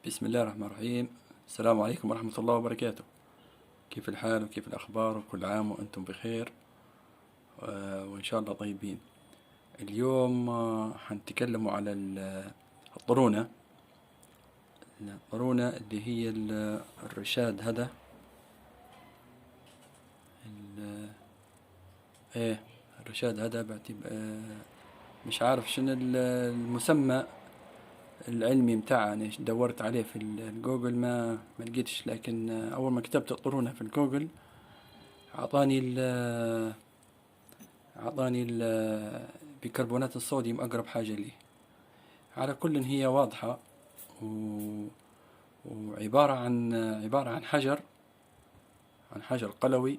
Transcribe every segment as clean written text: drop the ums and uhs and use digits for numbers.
بسم الله الرحمن الرحيم. السلام عليكم ورحمة الله وبركاته. كيف الحال وكيف الأخبار؟ وكل عام وأنتم بخير، وإن شاء الله طيبين. اليوم حنتكلم على الطرونة. الطرونة اللي هي الرشاد هذا ايه الرشاد هذا مش عارف شنو المسمى العلمي متاعه. أنا دورت عليه في الجوجل ما لقيتش، لكن أول ما كتبت الطرونة في الجوجل أعطاني بيكربونات الصوديوم أقرب حاجة لي. على كل هي واضحة وعبارة عن حجر قلوي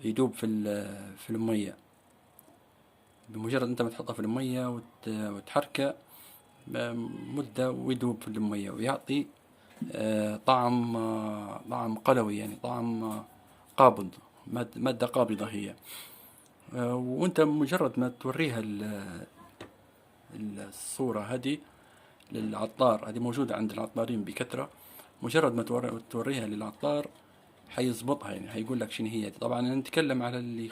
يدوب في المية. بمجرد أنت ما تحطه في المية وتحركه مدة ويدوب في المية ويعطي طعم قلوي، يعني طعم قابض، مادة قابضة هي. وانت مجرد ما توريها الصورة هذه للعطار، هذه موجودة عند العطارين بكثرة، مجرد ما توريها للعطار حيظبطها، يعني حيقول لك شنو هي. طبعا انا نتكلم على اللي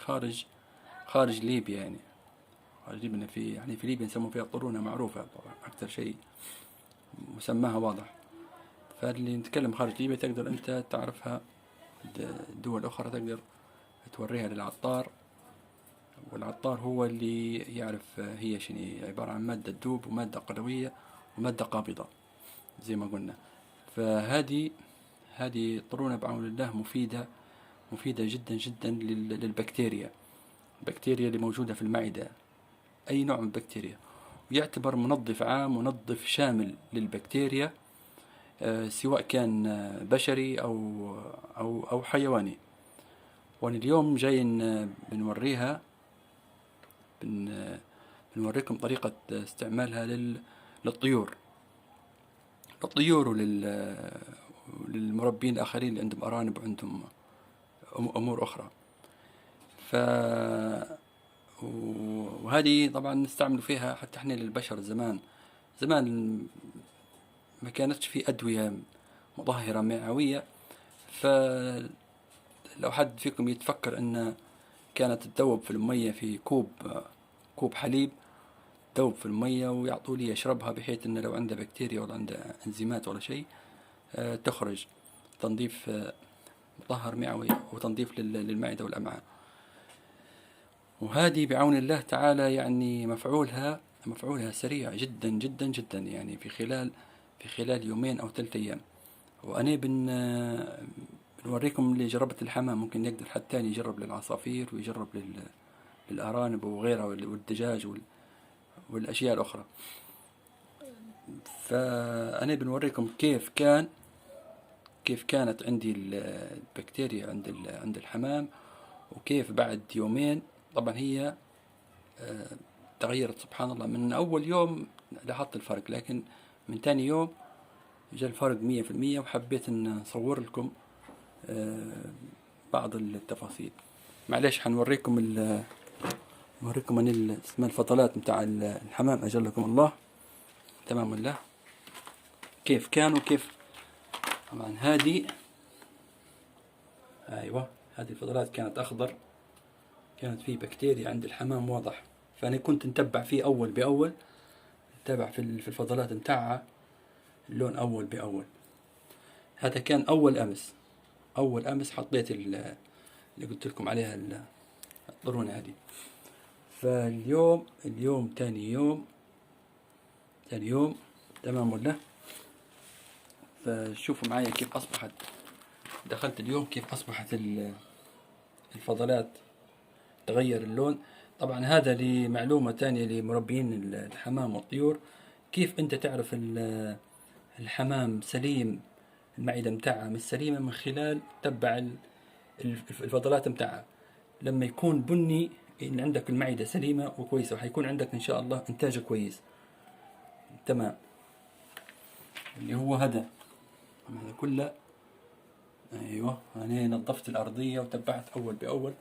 خارج ليبيا، يعني خارج ليبيا. في ليبيا يسمون فيها الطرونة، معروفة طبعا أكثر شيء مسماها واضح. فاللي نتكلم خارج ليبيا تقدر أنت تعرفها. دول أخرى تقدر توريها للعطار، والعطار هو اللي يعرف هي شنو. عبارة عن مادة تدوب ومادة قلوية ومادة قابضة زي ما قلنا. هذه الطرونة بعون الله مفيدة جدا جدا للبكتيريا. البكتيريا اللي موجودة في المعدة، أي نوع من البكتيريا، ويعتبر منظف عام، منظف شامل للبكتيريا، سواء كان بشري أو حيواني. وأنا اليوم جاي بنوريكم طريقة استعمالها للطيور وللمربين الآخرين اللي عندهم أرانب وعندهم أمور أخرى. ف وهذه طبعا نستعمل فيها حتى احنا للبشر. زمان ما كانتش في أدوية مطهرة معوية، فلو حد فيكم يتفكر أن كانت تذوب في المية في كوب حليب، تذوب في المية ويعطوا لي يشربها، بحيث أنه لو عنده بكتيريا ولا عنده انزيمات ولا شيء تخرج. تنظيف مطهر معوي وتنظيف للمعدة والأمعاء. وهذه بعون الله تعالى يعني مفعولها سريع جدا جدا جدا، يعني في خلال يومين أو 3 أيام. وأنا بنوريكم اللي جربت الحمام، ممكن يقدر حد تاني يجرب للعصافير ويجرب للأرانب وغيرها والدجاج والأشياء الأخرى. فأنا بنوريكم كيف كانت عندي البكتيريا عند الحمام، وكيف بعد يومين. طبعا هي تغيرت سبحان الله. من أول يوم لاحظت الفرق، لكن من تاني يوم جاء الفرق 100%. وحبيت أن أصور لكم بعض التفاصيل. معليش حنوريكم من اسمها الفضلات متاع الحمام أجلكم الله. تمام ولا كيف كانوا كيف. طبعا هذه هذه الفضلات كانت أخضر، كانت فيه بكتيريا عند الحمام واضح. فأنا كنت نتبع فيه أول بأول، نتابع في الفضلات متاعها اللون أول بأول. هذا كان أول أمس حطيت اللي قلت لكم عليها الطرونة هذه. فاليوم تاني يوم تمام ولا. فشوفوا معايا كيف أصبحت. دخلت اليوم كيف أصبحت الفضلات تغير اللون. طبعا هذا لمعلومة تانية لمربين الحمام والطيور، كيف أنت تعرف الحمام سليم، المعدة متاعها مش سليمة، من خلال تبع الفضلات متاعها. لما يكون بني إن عندك المعدة سليمة وكويسة، وحيكون عندك إن شاء الله إنتاج كويس. تمام. اللي هو هذا كله. أيوة، أنا نظفت الأرضية وتبعت أول بأول.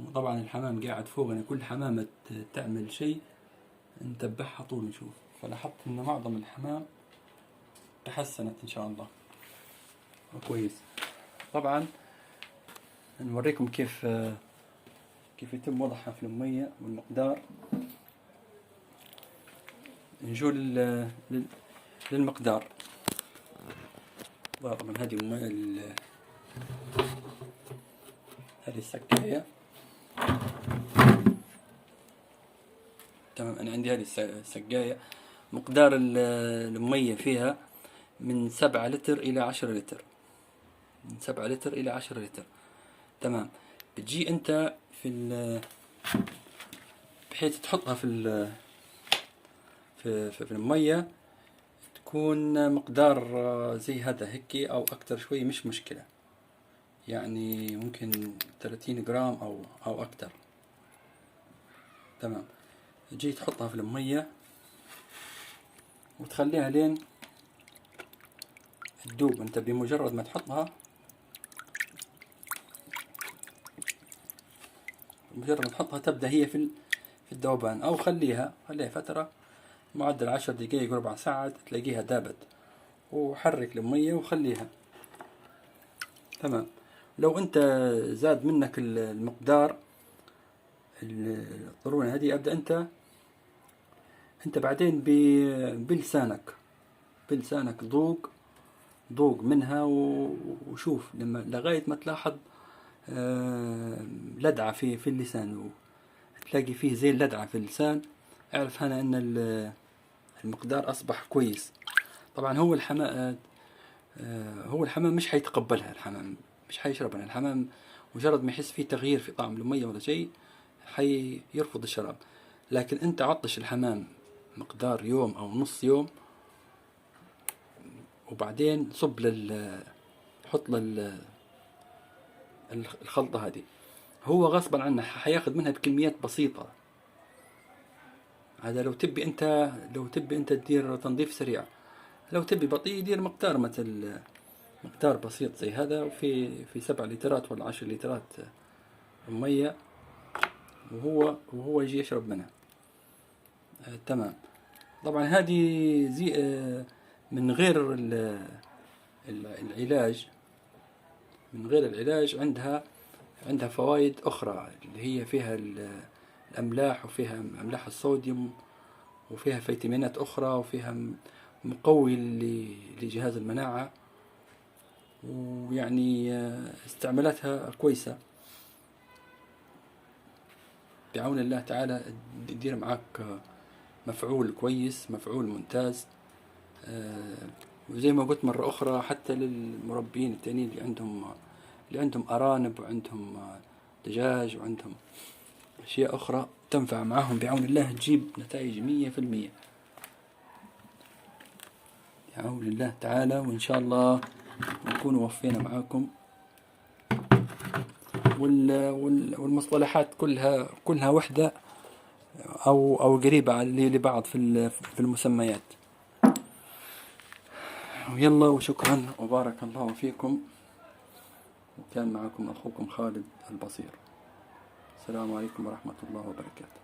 وطبعا الحمام قاعد فوق، أنا كل حمامة تعمل شيء نتبعها طول نشوف. فلاحظت أن معظم الحمام تحسنت إن شاء الله. كويس. طبعا نوريكم كيف يتم وضعها في المية والمقدار. نجو للمقدار. طبعا هذه هذه السكاية. تمام. أنا عندي هذه السقاية، مقدار المية فيها من 7 لتر إلى 10 لتر، من 7 لتر إلى 10 لتر. تمام. بتجي أنت بحيث تحطها في المية، تكون مقدار زي هذا هيك أو أكتر شوي، مش مشكلة، يعني ممكن 30 جرام أو أكتر. تمام. تجي تحطها في المية وتخليها لين تدوب. انت بمجرد ما تحطها، تبدأ هي في الذوبان، او خليها فترة، معدل 10 دقائق ربع ساعة تلاقيها دابت. وحرك المية وخليها. تمام. لو انت زاد منك المقدار الطرونة هذه، ابدأ انت بعدين بلسانك ذوق منها وشوف لغاية ما تلاحظ لدعة في اللسان، تلاقي فيه زي اللدعة في اللسان، اعرف هنا ان المقدار اصبح كويس. طبعا هو الحمام مش حيتقبلها، الحمام مش حيشربها. الحمام مجرد ما يحس فيه تغيير في طعم المية ولا شيء حيرفض الشراب. لكن انت عطش الحمام مقدار يوم او نص يوم، وبعدين صب حط الخلطة هذه. هو غصبا عنه حياخذ منها بكميات بسيطة. هذا لو تبي انت تدير تنظيف سريع. لو تبي بطيء، دير مقدار مثل مقدار بسيط زي هذا، في 7 لترات ولا 10 لترات مية، وهو يجي يشرب منها. تمام. طبعا هذه زي من غير العلاج، عندها فوائد أخرى، اللي هي فيها الأملاح، وفيها أملاح الصوديوم، وفيها فيتامينات أخرى، وفيها مقوي لجهاز المناعة، ويعني استعمالاتها كويسة بعون الله تعالى. تدير معك مفعول كويس، مفعول ممتاز. وزي ما قلت مرة أخرى، حتى للمربين التانيين اللي عندهم أرانب، وعندهم دجاج، وعندهم أشياء أخرى تنفع معهم بعون الله، تجيب نتائج 100% بعون الله تعالى. وإن شاء الله نكون وفينا معاكم. والمصطلحات كلها وحدة أو قريبة لبعض في المسميات. ويلا، وشكرا وبارك الله فيكم. وكان معكم أخوكم خالد البصير. السلام عليكم ورحمة الله وبركاته.